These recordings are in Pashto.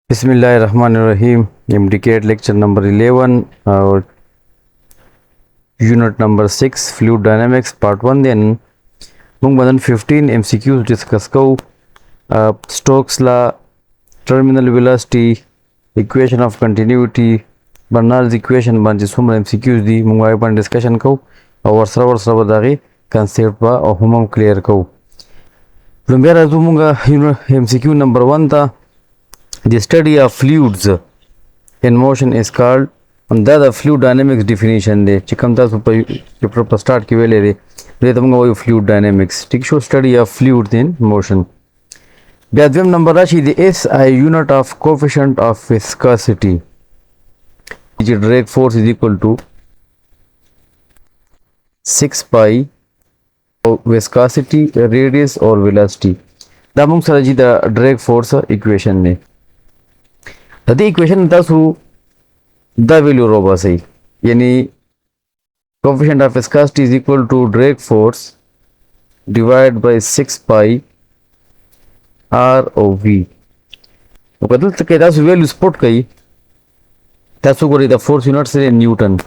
Bismillahirrahmanirrahim. MDCAT lecture number 11, unit number 6, fluid dynamics part 1. Then mung badan 15 MCQs discuss ko. Stokes law, terminal velocity, equation of continuity, Bernoulli's equation banji summa MCQs di mung ay ban discussion ko. Aur sara badagi concept ba or humam clear ko. Lumbera zumunga MCQ number 1 ta. The study of fluids in motion is called, and that the fluid dynamics definition de chikamta super start ki vele de tamanga fluid dynamics tik show study of fluids in motion. Byadvem number rashi the SI unit of coefficient of viscosity, which drag force is equal to 6 pi viscosity, radius or velocity. The among saraji the drag force equation ne. The equation does who the value roba say yani coefficient of viscosity is equal to drag force divided by 6 pi r o v. तो बदल तक that's value spot कही that's what the force units in Newton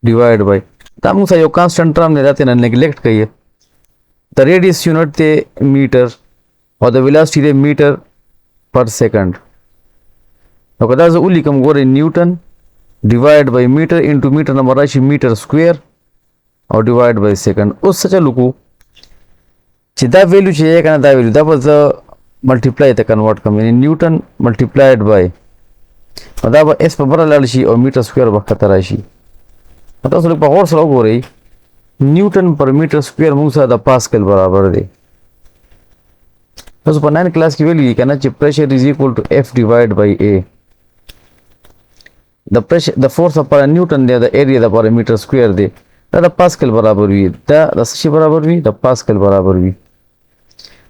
divided by तामु सा यो constant term ने जाते ना neglect कही the radius unit ते meter और the velocity ते meter per second. Now that's only come go in Newton divided by meter into meter number राशि meter square or divided by second. उस सच्चा लुकु चिदा value चाहिए क्या ना दा value that was the multiply the convert come in Newton multiplied by और दा बा s पर बड़ा लालशी और meter square बखता राशि मतलब उस लोग पर और सलाह हो रही Newton per meter square मुंसा दा Pascal बराबर दे. तो 9 क्लास की वैल्यू क्या ना pressure is equal to F divided by A. The pressure, the force of per Newton there, the area the per meter square there, the Pascal बराबर भी, the सच्ची बराबर भी, the Pascal बराबर भी.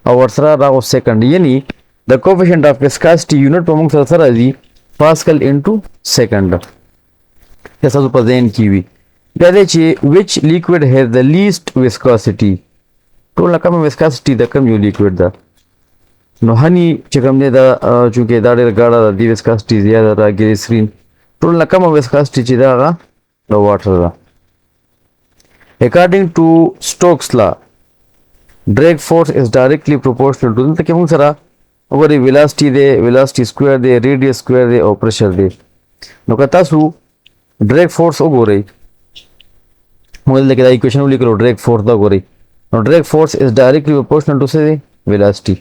और सरा राव second यानी the coefficient of viscosity unit पर मुंग सरा जी Pascal into second. ये सब ऊपर देन की भी. देखिए which liquid has the least viscosity? तो ना कम viscosity द कम यो liquid दा. No honey चिकम ने दा चूँकि दाढ़े गाड़ा दा दी viscosity ज़्यादा दा glycerin. तो कम viscosity चिदागा the water दा. According to Stokes law, drag force is directly proportional to the केमुं सरा अगर velocity दे velocity square दे radius square दे और pressure दे. नो कहता सु drag force ओ गोरे. मुझे लगे दा equation उली करो drag force दा गोरे. Now drag force is directly proportional to say velocity.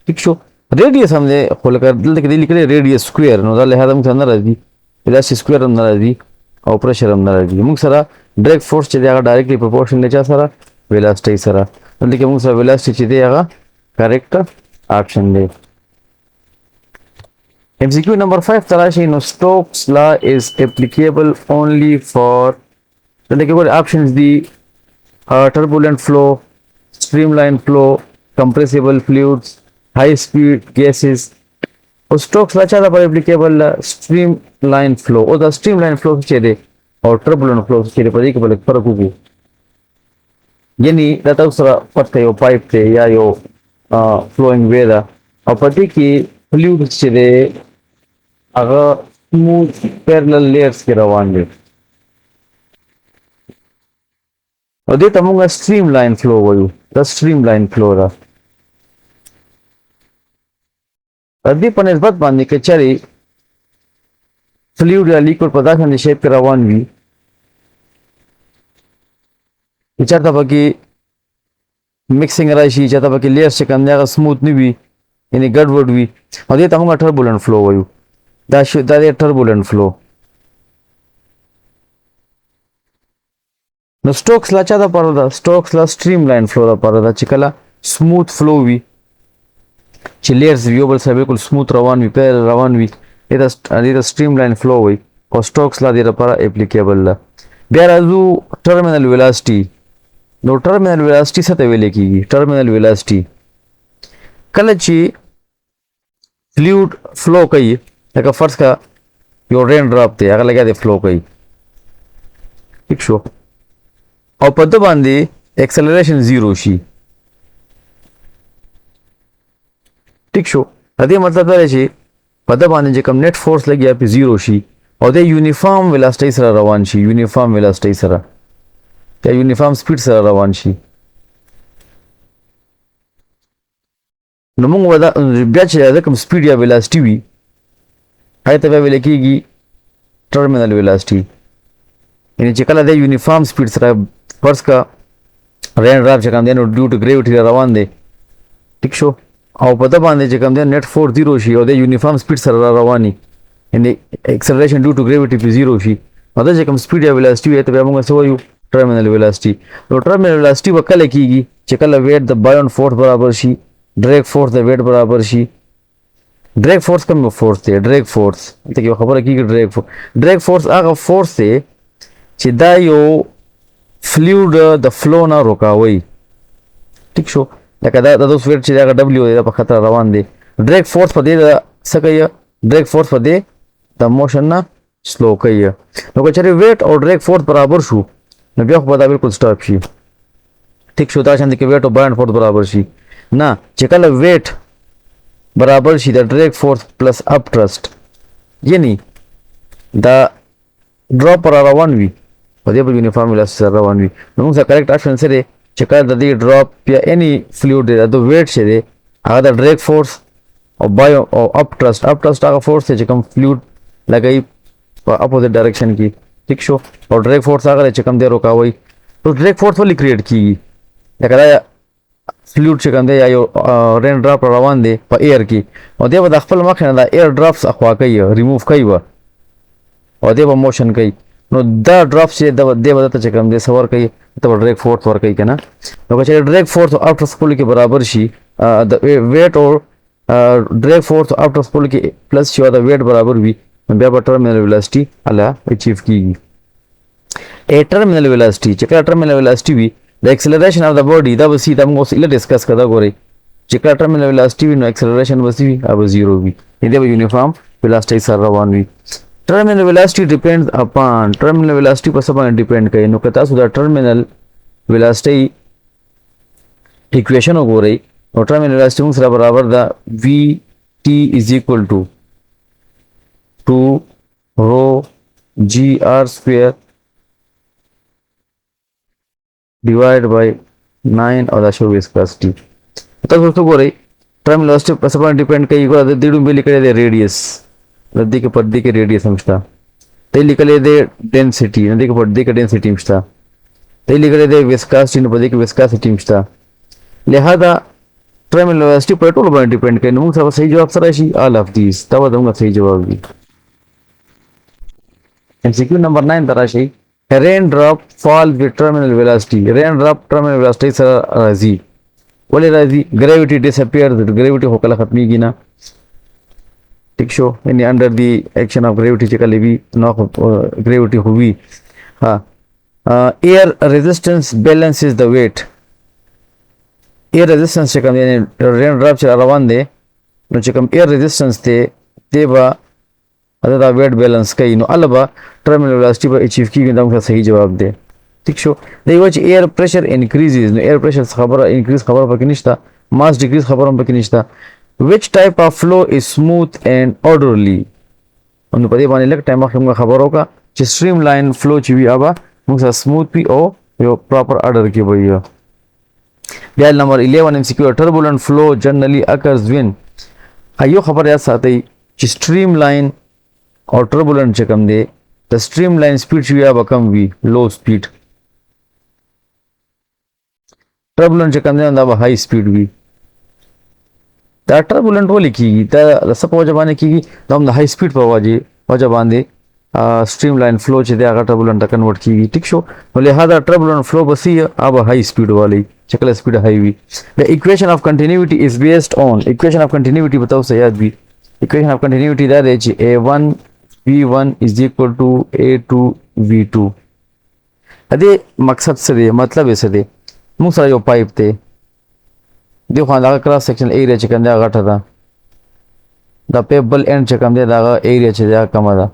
ठीक शो radius हमने खोल कर दिल तक दिल करे radius square नो दाले हाथ हम संदर आजी velocity square हमने आजी और pressure हमने आजी मुझे सरा drag force चले आगा directly proportional ले जा सरा velocity सरा तो लेकिन मुझे सरा velocity चले आगा correct option ले. MCQ number 5 तलाशी no Stokes law is applicable only for तो लेकिन वो options दी turbulent flow, streamline flow, compressible fluids, high speed gases. और Stokes law चाहता पर applicable streamline flow और the streamline flow चेरे और turbulent flow चेरे पर एक बल्कि फर्क होगी यानी दाता उसरा पत्ते यो पाइप थे या यो flowing way दा और पति की fluid चेरे अगर smooth parallel layers के रवान और दे तमुंगा streamline flow वायु the streamline flow रा अभी पनेस बात मानने के चरी fluid या liquid पदार्थ ने shape के रवान भी चाहता बाकी mixing राशि चाहता बाकी layers से करने का smooth नहीं भी यानी गड़बड़ भी और दे तमुंगा turbulent flow वायु दादे turbulent flow. No Stokes la चाहता पर दा Stokes la streamline flow दा पर दा चिकला smooth flow भी layers viewable से बिल्कुल smooth रवान भी पैर रवान भी ये दा streamline flow हुई और Stokes ला दे रहा applicable ला. बेराजू terminal velocity no terminal velocity से तवेले की terminal velocity कल ची fluid flow कही एक फर्स्ट का यो रेन ड्रॉप थे अगर लगा दे flow कही ठीक शो और पद बांधी acceleration 0 शी ठीक शो دې مطلب دا دی چې په ده باندې چې کوم نیټ فورس لګي یا په زیرو شي او د یونیفارم ویلاسټۍ سره روان شي، یونیفارم ویلاسټۍ سره یا یونیفارم سپیډ سره روان شي. نو موږ به دا بیا چې د کوم سپیډ یا ویلاسټي وي هغې ته بیا ویل کېږي ټرمینل ویلاسټي. یعنې چې کله د یونیفارم سپیډ سره فرض کا رین ډراپ چې کوم دی نو ډیو ټو ګریویټي روان دی، ټیک شو، او په ده باندې چې کوم دی نیټ فورس زیرو شي او د یونیفارم سپیډ سره را رواني، یعنې اکسلریشن ډیو ټو ګریویټي په زیرو شي، نو دا چې کوم سپیډ یا ویلاسټي وي ته بیا موږ څه وایو ټرمینل ویلاسټي. نو ټرمینل ویلاسټي به کله کېږي چې کله ویټ د بایون فورس برابر شي، ډریګ فورس د ویټ برابر شي. ډریګ فورس کوم فورس دی؟ ډریګ فورس ته یو خبره کېږي. ډریګ فورس هغه فورس دی چې دا یو فلویډ د فلو نه روکاوي، ټیک شو، لکه دا د اوس ویټ چې هغه ډبلیو دی دا په خطر روان دی. ډریګ فورس په دې څه کوي؟ ډریګ فورس په دې د موشن نه سلو کوي. نو که چېرې ویټ او ډریګ فورس برابر شو نو بیا خو به دا بالکل سټاپ شي، ټیک شو. دا شان دي کې ویټ او بایونډ فورس برابر شي نه، چې کله ویټ برابر شي د ډریګ فورس پلس اپ ټرسټ، یعنی دا ډراپ پر روان وي په دې په یونیفارم ویلاسټي سره روان وي، نو موږ سره کریکټ آپشن څه دی چې کله د دې ډراپ یا اني فلویډ دی د ویټ چې دی هغه د ډریګ فورس او بایو او اپ ټرسټ هغه فورس دی چې کوم فلویډ لګوي په اپوزیټ ډایرکشن کې، ټیک شو، او ډریګ فورس هغه دی چې کوم دی روکاوي. نو ډریګ فورس ولې کریټ کېږي؟ لکه دا فلویډ چې کوم دی یا یو رین ډراپ روان دی په ایر کې او دی به د خپل مخ نه د ایر ډراپس اخوا کوي، ریموو کوي به او دی به موشن کوي. نو دا ډراپس چې دی به دته چې کوم دی څه ورکوي؟ ته به ډریګ فورس ورکوي که نه. نو که چېرې ډریګ فورس او اپ ټرسټ خپلو کې برابر شي، د ویټ او ډریګ فورس او اپ ټرسټ خپلو کې پلس شي او د ویټ برابر وي نو بیا به ټرمینل ویلاسټي هله اچیو کېږي. ټرمینل ویلاسټي چې کله ټرمینل ویلاسټي وي د اکسلریشن اف د باډي دا به سي، دا موږ اوس ایله ډسکس کړه. دا ګورئ چې کله ټرمینل ویلاسټي وي نو اکسلریشن به څه وي؟ هغه به زیرو وي، دی به یونیفارم ویلاسټۍ سره روان وي. ټرمینل ویلاسټي ډیپینډز اپان، ټرمینل ویلاسټي په څه باندې ډیپینډ کوي؟ نو که تاسو د ټرمینل ویلاسټۍ اکویشن وګورئ نو ټرمینل ویلاسټي موږ سره برابر ده وي ټي از ایکول ټو 2 رو جی آر سکویر ډیوایډ بای 9 او دا شو ویسکاسټي. تاسو څه ګورئ ټرمینل ویلاسټي په څه باندې ډیپینډ کوي؟ ګوره د دې ډومبې لیکلی دی ریډیس، د دې کې پر دې کې ریډیس هم شته، ته یې لیکلی دی ډینسټي، نو دې کې پر دې کې ډینسټي هم شته، ته یې لیکلی دی ویسکاسټي، نو په دې کې ویسکاسټي هم شته. لہذا ټرمینل ویلاسټي په ټولو باندې ډیپینډ کوي. نو موږ سره صحیح جواب سره شي آل اف دیز، دا به زموږ صحیح جواب وي. MCQ نمبر 9 ته راشئ. رین ډراپ فال وذ ټرمینل ویلاسټي، رین ډراپ ټرمینل ویلاسټي سره راځي. ولې راځي؟ ګریویټي ډسپیر، ګریویټي خو کله ختمیږي نه، ٹھیک شو، یعنی انڈر دی ایکشن آف گریویٹی چې کله وي نو گریویٹی خو وي. ها ایر ریزسټنس بیلنسز د ویټ، ایر ریزسټنس چې کوم یعنی رین ډراپ چې روان دی نو چې کوم ایر ریزسټنس دی دی به دا ویټ بیلنس کوي، نو هله به ټرمینل ویلاسټي به اچیو کېږي. دا موږ صحیح جواب دی، ٹھیک شو. دی وایي چې ایر پریشر انکریزز، نو ایر پریشر خبره انکریز خبره پکې نشته، ماس ډیکریز خبره هم پکې نشته. which type of flow is smooth and orderly؟ نو په دې باندې لږ ټایم مخکې موږ خبره وکړه چې سټریم لاین فلو چې وي هغه موږ سره سموث وي او یو پراپر اډر کې به وي. بیا نمبر 11 MCQ turbulent flow generally occurs when، ایو خبر یاد ساتئ چې سټریم لاین او ټربولنٹ چې کوم دی د سټریم لاین سپیډ چې وي هغه کم وي، لو سپیډ. ټربولنٹ چې کوم دی دا به هائی سپیډ وي. دا ټربولنٹ ولې کېږي؟ دا د څه په وجه باندې کېږي؟ دا هم د هائی سپیډ په وجه باندې سټریم لاین فلو چې دی هغه ټربولنٹ ته کنورټ کېږي، ټیک شو. نو لہذا ټربولنٹ فلو به سی هغه هائی سپیډ والی چې کله سپیډ هائی وي. د اکویشن اف کنټینیوټي از بیسډ آن، اکویشن اف کنټینیوټي به تاسو یاد وي. اکویشن اف کنټینیوټي دا دی چې A1 V1 is equal to A2 V2. د دې مقصد څه دی؟ مطلب یې څه دی؟ موږ سره یو پایپ دی، دی خو هغه کراس سیکشن ایریا چې کوم دی هغه غټه ده، دا پیپ بل اینډ چې کوم دی د هغه ایریا چې دی هغه کمه ده،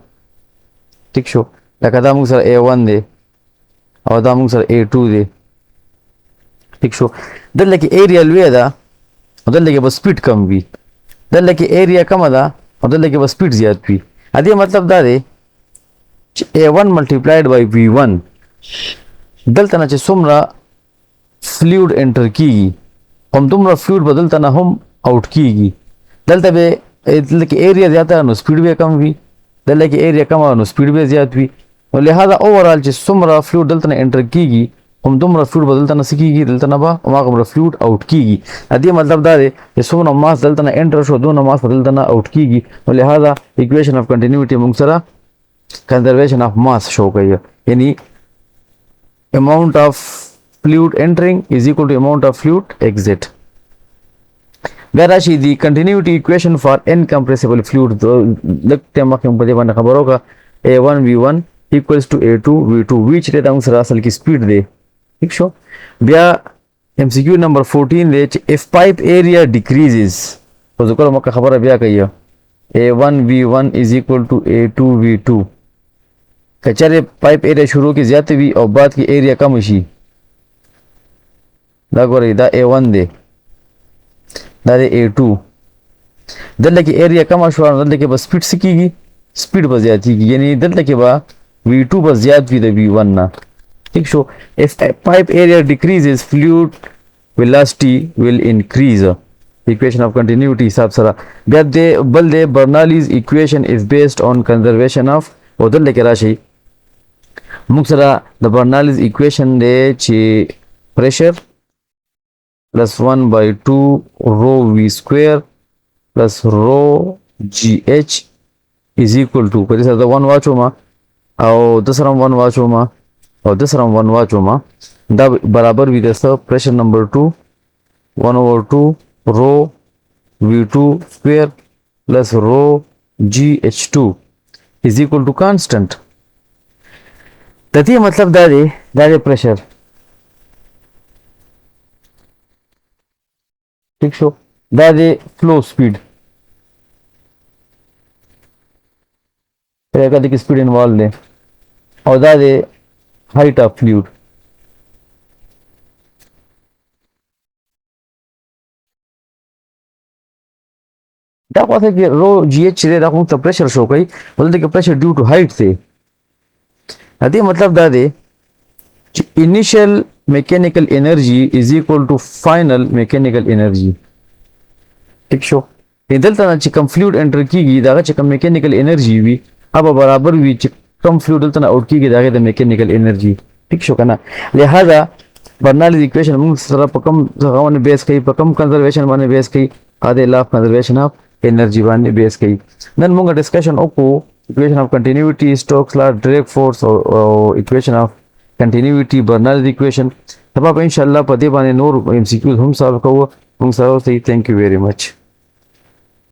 ټیک شو. لکه دا موږ سره A1 دی او دا موږ سره A2 دی، ټیک شو. دلته کې ایریا لویه ده او دلته کې به سپیډ کم وي، دلته کې ایریا کم ده او دلته کې به سپیډ زیات وي ادي مطلب دا دی چې A1 ملټیپلایډ بای V1 دلته نه چې څومره فلوید انټر کیږي هم دومره فلوید به دلته نه هم آوټ کیږي دلته به دلته کې ایریا زیاته نو سپیډ به کم وي دلته کې ایریا کم نو سپیډ به زیات وي نو لہذا اوورال چې څومره فلوید دلته نه انټر کیږي هم دومره فلوید به دلته نه سکیږي دلته نه به هغومره فلوید آوټ کیږي ادي مطلب دا دی چې څومره ماس دلته نه انټر شو دونه ماس به دلته نه آوټ کیږي نو لہذا اکویشن اف کنټینیوټي موږ سره conservation of mass show کړي یعنی amount of fluid entering is equal to amount of fluid exit بیا راشي the continuity equation for incompressible fluid لکه مخکې په دې باندې خبرو کا A1 V1 equals to A2 V2 which rate موږ سره اصل کې سپیډ دی ٹھیک شو بیا MCQ number 14 دی چې if pipe area decreases په ذکر مکه خبره بیا کوي A1 V1 is equal to A2 V2 کچره پایپ ایریا شروع کی زیات وی او بعد کی ایریا کم شي دا ګورئ دا A1 دی دا دی A2 دلته کې ایریا کم شو دلته کې بس سپیډ سکیږي سپیډ به زیاتیږي یعنی دلته کې به V2 به زیات وي د V1 نه ٹھیک شو if pipe area decreases fluid velocity will increase equation of continuity حساب سره بیا د بل د برنالیز equation is based on conservation of او دلته کې راشي موږ سره د برنالیز equation دی چې pressure plus 1 by 2 rho v square plus rho gh is equal to په دې سره د 1 واچو ما او د سره 1 واچو ما او د سره 1 واچو ما دا برابر وي د pressure number 2 1 over 2 rho v2 square plus rho gh2 is equal to constant تدې مطلب دا دی پریشر ٹھیک شو دا دی فلو سپیډ پرېګه د سپیډ انوالو دی او دا دی هایټ اف فلوید دا خاصه کې رو جی ایچ دی دا کوم ته پریشر شو کوي ولته کې پریشر ډیو ټو هایټ دی دې مطلب دا دی چې انیشل میکینیکل انرژي از ایکوال ټو فائنل میکینیکل انرژي ٹھیک شو دلته چې کم فلوید انټر کیږي دا چې کم میکینیکل انرژي وي هغه برابر وي چې کم فلوید دلته آوټ کیږي دا د میکینیکل انرژي ٹھیک شو کنه لہذا برنالیز اکویشن موږ سره په کم ځای باندې بیس کوي په کم کنزرویشن باندې بیس کوي اده لا کنزرویشن اف انرژي باندې بیس کوي نن موږ ډسکشن وکړو equation of continuity Stokes law direct force or equation of continuity Bernoulli equation سبب ان شاء الله په دې باندې نور MCQs هم solve کوو موږ سره thank you very much